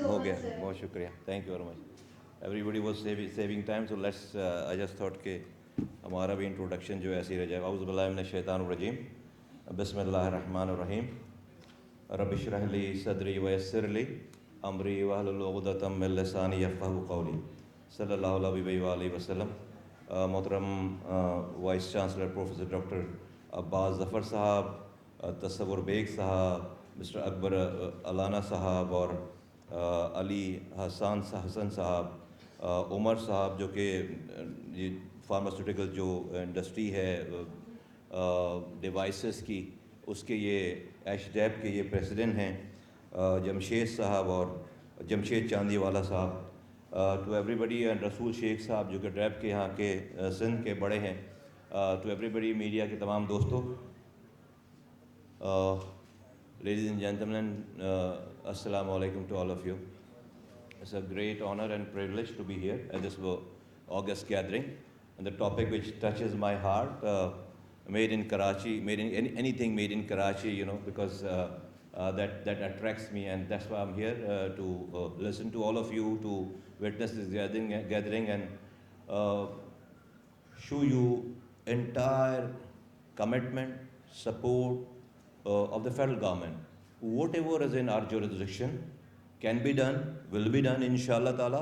ہو گیا بہت شکریہ thank you very much everybody was saving time so let's I just thought کہ ہمارا بھی انٹروڈکشن جو ایسی رہ جائے اعوذ باللہ من الشیطان الرجیم بسم اللہ الرحمن الرحیم رب اشرح لی صدری ویسر لی امری واحلل عقدۃ من لسانی یفقہوا قولی صلی اللہ علیہ وآلہ وسلم. محترم وائس چانسلر پروفیسر ڈاکٹر عباس ظفر صاحب, تصور بیگ صاحب, مسٹر اکبر علانہ صاحب اور علی حسن صاحب, عمر صاحب جو کہ یہ فارماسیوٹیکل جو انڈسٹری ہے ڈیوائسز کی اس کے یہ ایش ڈیب کے یہ پریزیڈنٹ ہیں, جمشید صاحب اور جمشید چاندی والا صاحب, ٹو ایوری بڈی, اینڈ رسول شیخ صاحب جو کہ ڈریب کے یہاں کے سندھ کے بڑے ہیں, ٹو ایوری بڈی میڈیا کے تمام دوستوں, لیڈیز اینڈ جینٹلمین, السلام علیکم to all of you. It's a great honor and privilege to be here at this August gathering, and the topic which touches my heart, made in Karachi, anything made in Karachi, because that attracts me, and that's why I'm here to listen to all of you, to witness this gathering and show you entire commitment, support of the federal government. Whatever is in our jurisdiction can be done, will be done inshallah ta'ala,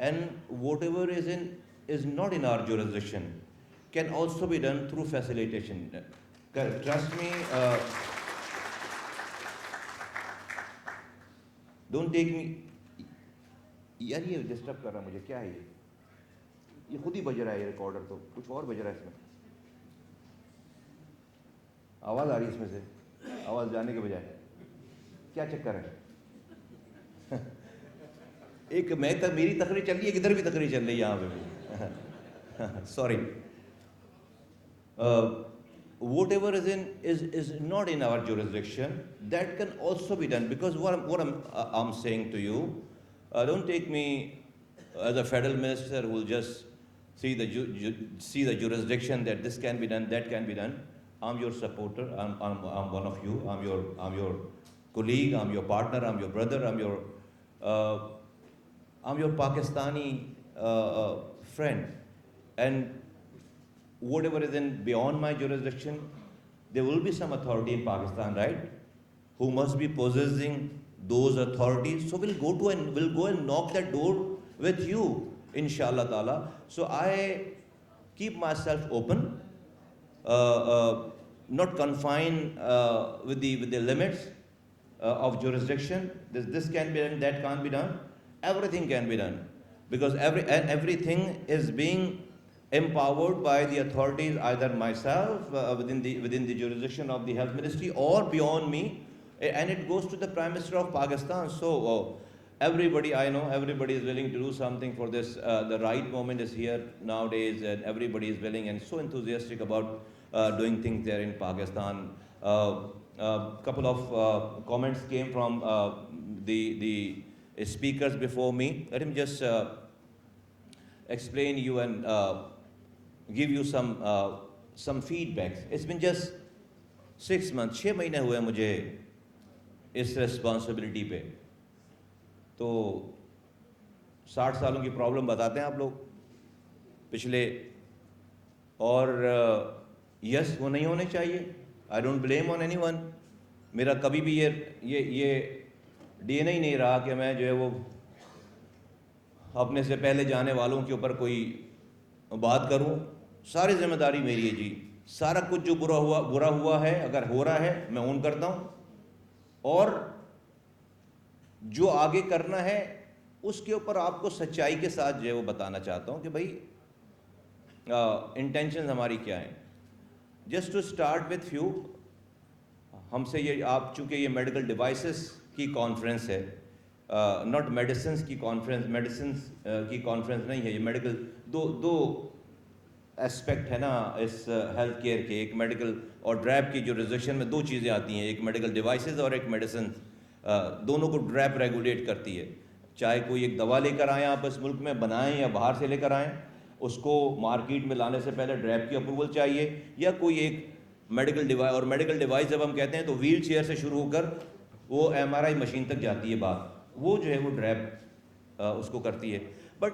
and whatever is not in our jurisdiction can also be done through facilitation. Trust me, don't take me, یار یہ disturb کر رہا ہے مجھے, کیا ہے یہ خود ہی بج رہا ہے, یہ ریکارڈر تو کچھ اور بج رہا ہے, اس میں آواز آ رہی ہے, اس میں سے آواز جانے کے بجائے کیا چکر ہے. ایک میری تقریر چل رہی ہے, ادھر بھی تقریر چل رہی ہے, یہاں پہ بھی sorry. What ever is not in our jurisdiction, that can also be done, because what I'm saying to you, don't take me as a federal minister who will just see the jurisdiction that this can be done, that can be done. I'm your supporter, I'm one of you, I'm your colleague, I'm your partner, I'm your brother, I'm your Pakistani friend, and whatever is in beyond my jurisdiction, there will be some authority in Pakistan, right, who must be possessing those authorities. So we'll go and knock that door with you, inshallah ta'ala. So I keep myself open, not confined with the limits of jurisdiction. This can be done, that can't be done. Everything can be done, because everything is being empowered by the authorities, either myself within the jurisdiction of the health ministry or beyond me, and it goes to the Prime Minister of Pakistan. So everybody, I know everybody is willing to do something for this. The right moment is here nowadays, and everybody is willing and so enthusiastic about doing things there in Pakistan. Couple of comments came from the speakers before me. Let him just explain you and give you some feedbacks. It's been just 6 months, 6 مہینے ہوئے مجھے اس responsibility پہ. تو 60 سالوں کی problem بتاتے ہیں آپ لوگ پچھلے, اور یس وہ نہیں ہونے چاہیے. I don't blame on any one. میرا کبھی بھی یہ ڈی این اے نہیں رہا کہ میں جو ہے وہ اپنے سے پہلے جانے والوں کے اوپر کوئی بات کروں. ساری ذمہ داری میری ہے جی. سارا کچھ جو برا ہوا ہے, اگر ہو رہا ہے, میں اون کرتا ہوں, اور جو آگے کرنا ہے اس کے اوپر آپ کو سچائی کے ساتھ جو ہے وہ بتانا چاہتا ہوں کہ بھائی انٹینشنز ہماری کیا ہیں. Just to start with few, ہم سے یہ آپ, چونکہ یہ میڈیکل ڈیوائسز کی کانفرنس ہے, ناٹ میڈیسنس کی کانفرنس, میڈیسنس کی کانفرنس نہیں ہے یہ. میڈیکل دو اسپیکٹ ہے نا اس ہیلتھ کیئر کے. ایک میڈیکل اور ڈریپ کی جورسڈکشن میں 2 چیزیں آتی ہیں, ایک میڈیکل ڈیوائسز اور ایک میڈیسن. دونوں کو ڈریپ ریگولیٹ کرتی ہے. چاہے کوئی ایک دوا لے کر آئیں آپ اس ملک میں, بنائیں یا باہر سے لے کر آئیں, اس کو مارکیٹ میں لانے سے پہلے ڈریپ کی اپروول چاہیے, یا کوئی ایک میڈیکل ڈیوائس. اور میڈیکل ڈیوائس جب ہم کہتے ہیں تو ویل چیئر سے شروع ہو کر وہ ایم آر آئی مشین تک جاتی ہے بات. وہ جو ہے وہ ڈرائیو اس کو کرتی ہے. بٹ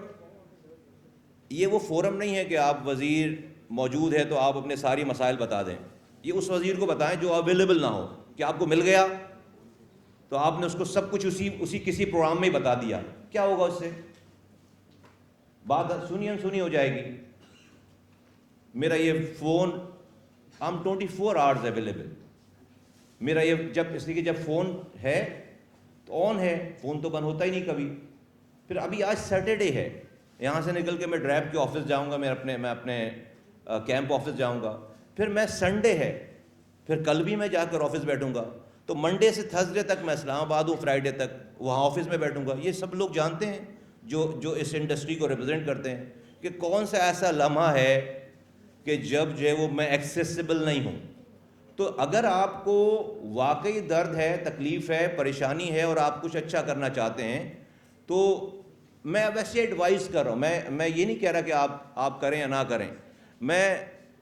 یہ وہ فورم نہیں ہے کہ آپ وزیر موجود ہے تو آپ اپنے ساری مسائل بتا دیں. یہ اس وزیر کو بتائیں جو اویلیبل نہ ہو, کہ آپ کو مل گیا تو آپ نے اس کو سب کچھ اسی کسی پروگرام میں ہی بتا دیا, کیا ہوگا اس سے؟ بات سنی انسنی ہو جائے گی. میرا یہ فون I'm 24 hours اویلیبل. میرا یہ اس لیے کہ جب فون ہے تو آن ہے, فون تو بند ہوتا ہی نہیں کبھی. پھر ابھی آج سیٹرڈے ہے, یہاں سے نکل کے میں ڈرائیو کے آفس جاؤں گا, میں اپنے کیمپ آفس جاؤں گا. پھر میں سنڈے ہے, پھر کل بھی میں جا کر آفس بیٹھوں گا. تو منڈے سے تھرسڈے تک میں اسلام آباد ہوں, فرائیڈے تک وہاں آفس میں بیٹھوں گا. یہ سب لوگ جانتے ہیں جو اس انڈسٹری کو ریپرزینٹ کرتے ہیں کہ کون سا ایسا لمحہ ہے کہ جب جو ہے وہ میں ایکسیسیبل نہیں ہوں. تو اگر آپ کو واقعی درد ہے, تکلیف ہے, پریشانی ہے اور آپ کچھ اچھا کرنا چاہتے ہیں تو میں ویسے ایڈوائز کر رہا ہوں. میں یہ نہیں کہہ رہا کہ آپ کریں یا نہ کریں. میں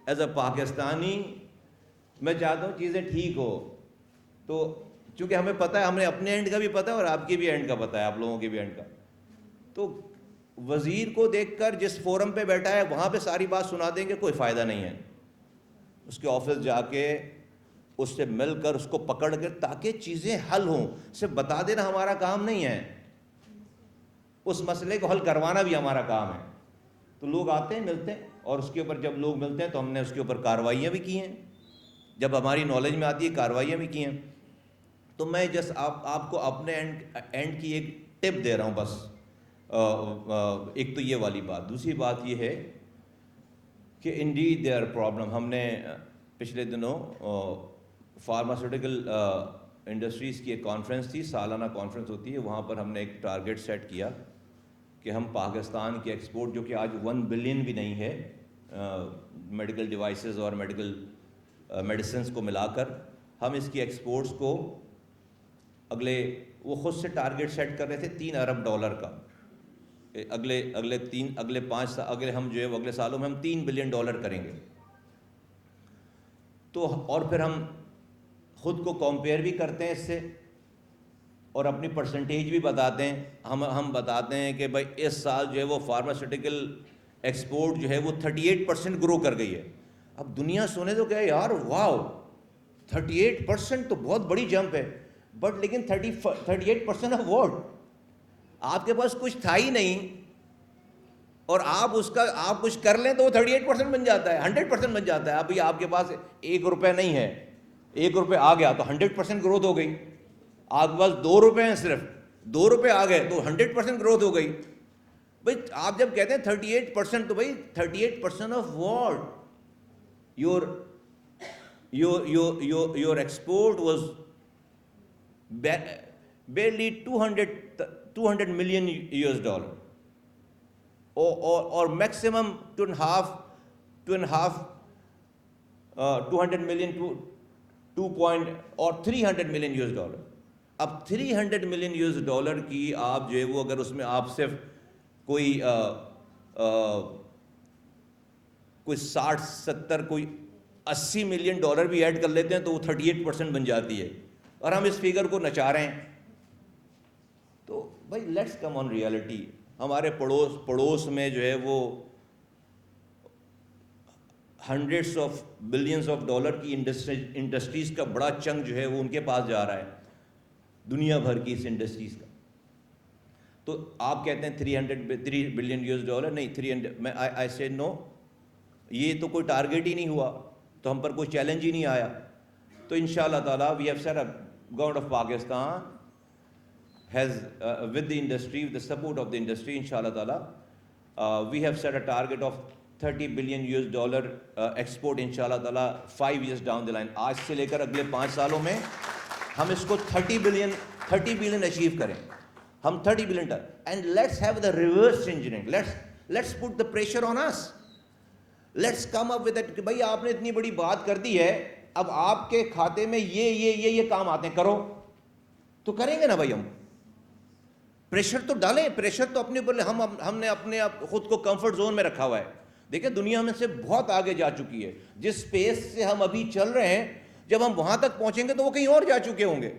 ایز اے پاکستانی میں چاہتا ہوں چیزیں ٹھیک ہو. تو چونکہ ہمیں پتہ ہے, ہمیں اپنے اینڈ کا بھی پتہ ہے اور آپ کی بھی اینڈ کا پتہ ہے, آپ لوگوں کے بھی اینڈ کا. تو وزیر کو دیکھ کر جس فورم پہ بیٹھا ہے وہاں پہ ساری بات سنا دیں گے, کوئی فائدہ نہیں ہے. اس کے آفس جا کے اس سے مل کر اس کو پکڑ کر تاکہ چیزیں حل ہوں. صرف بتا دینا ہمارا کام نہیں ہے, اس مسئلے کو حل کروانا بھی ہمارا کام ہے. تو لوگ آتے ہیں, ملتے ہیں, اور اس کے اوپر جب لوگ ملتے ہیں تو ہم نے اس کے اوپر کارروائیاں بھی کی ہیں, جب ہماری نالج میں آتی ہے کارروائیاں بھی کی ہیں. تو میں آپ کو اپنے اینڈ کی ایک ٹپ دے رہا ہوں بس. ایک تو یہ والی بات. دوسری بات یہ ہے کہ انڈیڈ دے آر پرابلم. ہم نے پچھلے دنوں فارماسیوٹیکل انڈسٹریز کی ایک کانفرنس تھی, سالانہ کانفرنس ہوتی ہے, وہاں پر ہم نے ایک ٹارگیٹ سیٹ کیا کہ ہم پاکستان کے ایکسپورٹ, جو کہ آج 1 بلین بھی نہیں ہے, میڈیکل ڈیوائسز اور میڈیسنس کو ملا کر, ہم اس کی ایکسپورٹس کو وہ خود سے ٹارگیٹ سیٹ کر رہے تھے $3 ارب کا. ہم جو ہے اگلے سالوں میں ہم $3 بلین کریں گے. تو اور پھر ہم خود کو کمپیئر بھی کرتے ہیں اس سے اور اپنی پرسنٹیج بھی بتاتے ہیں. ہم بتاتے ہیں کہ بھائی اس سال جو ہے وہ فارماسیوٹیکل ایکسپورٹ جو ہے وہ 38% گرو کر گئی ہے. اب دنیا سنے تو کہے یار واو 38% تو بہت بڑی جمپ ہے. بٹ لیکن 38% آف واٹ؟ آپ کے پاس کچھ تھا ہی نہیں اور آپ کچھ کر لیں تو وہ 38% بن جاتا ہے, 100% بن جاتا ہے. ابھی آپ کے پاس $1 نہیں ہے, $1 آ گیا تو 100% گروتھ ہو گئی. آپ کے پاس $2 ہیں, صرف $2 آ گئے تو 100% گروتھ ہو گئی. بھائی آپ جب کہتے ہیں 38%, تو بھائی 38% of what? your export was barely $200 million or maximum 200 million to 300 million. اب $300 million کی آپ جو ہے وہ اگر اس میں آپ صرف کوئی 60-70 کوئی $80 ملین بھی ایڈ کر لیتے ہیں تو وہ 38% بن جاتی ہے, اور ہم اس فگر کو نچا رہے ہیں. تو بھائی لیٹس کم آن ریالٹی. ہمارے پڑوس میں جو ہے وہ $100 بلین کی انڈسٹریز کا بڑا چنک جو ہے وہ ان کے پاس جا رہا ہے, دنیا بھر کی اس انڈسٹریز کا. تو آپ کہتے ہیں $3 بلین نہیں, 300. میں آئی سے نو, یہ تو کوئی ٹارگیٹ ہی نہیں ہوا, تو ہم پر کوئی چیلنج ہی نہیں آیا. تو انشاءاللہ تعالیٰ we have set up, government of Pakistan has with the industry, with the support of the industry, inshallah ta'ala we have set a target of $30 billion export inshallah ta'ala 5 years down the line. آج سے لے کر اگلے 5 سالوں میں ہم اس کو 30 billion achieve کریں. ہم 30 billion and let's have the reverse engineering. Let's put the pressure on us. Let's come up with that کہ بھائی آپ نے اتنی بڑی بات کر دی ہے, اب آپ کے کھاتے میں یہ کام آتے ہیں, کرو. تو کریں گے نا بھائی, ہم پریشر تو ڈالیں. پریشر تو اپنے اوپر ہم نے اپنے خود کو کمفرٹ زون میں رکھا ہوا ہے. دیکھیں دنیا میں سے بہت آگے جا چکی ہے. جس سپیس سے ہم ابھی چل رہے ہیں, جب ہم وہاں تک پہنچیں گے تو وہ کہیں اور جا چکے ہوں گے.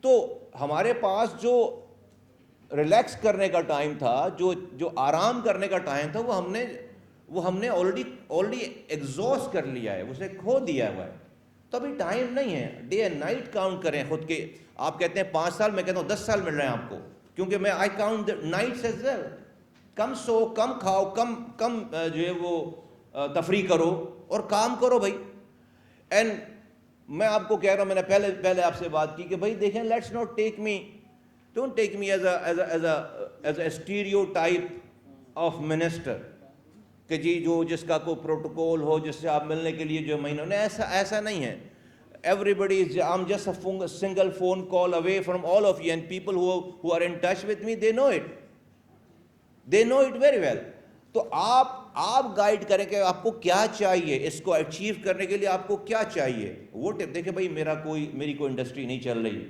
تو ہمارے پاس جو ریلیکس کرنے کا ٹائم تھا, جو آرام کرنے کا ٹائم تھا, وہ ہم نے آلریڈی ایگزاسٹ کر لیا ہے, اسے کھو دیا ہوا ہے. تو ابھی ٹائم نہیں ہے. ڈے اینڈ نائٹ کاؤنٹ کریں خود کے. آپ کہتے ہیں 5 سال, میں کہتا ہوں 10 سال مل رہے ہیں آپ کو, کیونکہ میں آئی کاؤنٹ نائٹس ایز ویل. کم سو, کم کھاؤ, کم جو ہے وہ تفریح کرو اور کام کرو بھائی. اینڈ میں آپ کو کہہ رہا ہوں, میں نے پہلے آپ سے بات کی کہ بھائی دیکھیں, let's not take me, don't take me as a stereotype of minister کہ جی جس کا کوئی پروٹوکول ہو, جس سے آپ ملنے کے لیے جو مہینوں نے, ایسا نہیں ہے. Everybody is, I'm just a single phone call away from all of you, and people who are in touch with me, they know it. They know it very well. تو آپ گائیڈ کریں کہ آپ کو کیا چاہیے, اس کو اچیو کرنے کے لیے آپ کو کیا چاہیے. وہ ٹپ دیکھیں بھائی, میری کوئی انڈسٹری نہیں چل رہی,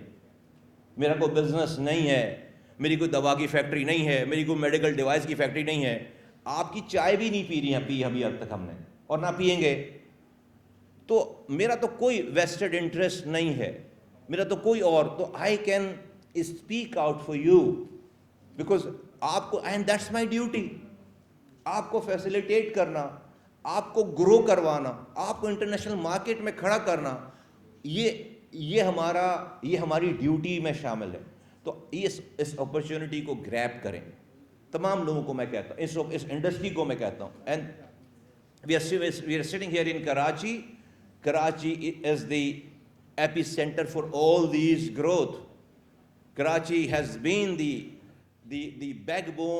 میرا کوئی بزنس نہیں ہے, میری کوئی دوا کی فیکٹری نہیں ہے, میری کوئی میڈیکل ڈیوائس کی فیکٹری نہیں ہے. آپ کی چائے بھی نہیں پی رہی ہیں ابھی تک ہم نے, اور نہ پیئیں گے. تو میرا تو کوئی ویسٹڈ انٹرسٹ نہیں ہے, میرا تو کوئی اور, تو I can speak out for you because آپ کو, اینڈ دیٹس مائی ڈیوٹی, آپ کو فیسیلیٹیٹ کرنا, آپ کو گرو کروانا, آپ کو انٹرنیشنل مارکیٹ میں کھڑا کرنا, یہ ہماری ڈیوٹی میں شامل ہے. تو اس اپرچونٹی کو گریب کریں. تمام لوگوں کو میں کہتا ہوں, اس انڈسٹری کو میں کہتا ہوں. And we are sitting here in Karachi. Karachi is the epicenter for all these growth. Karachi has been the backbone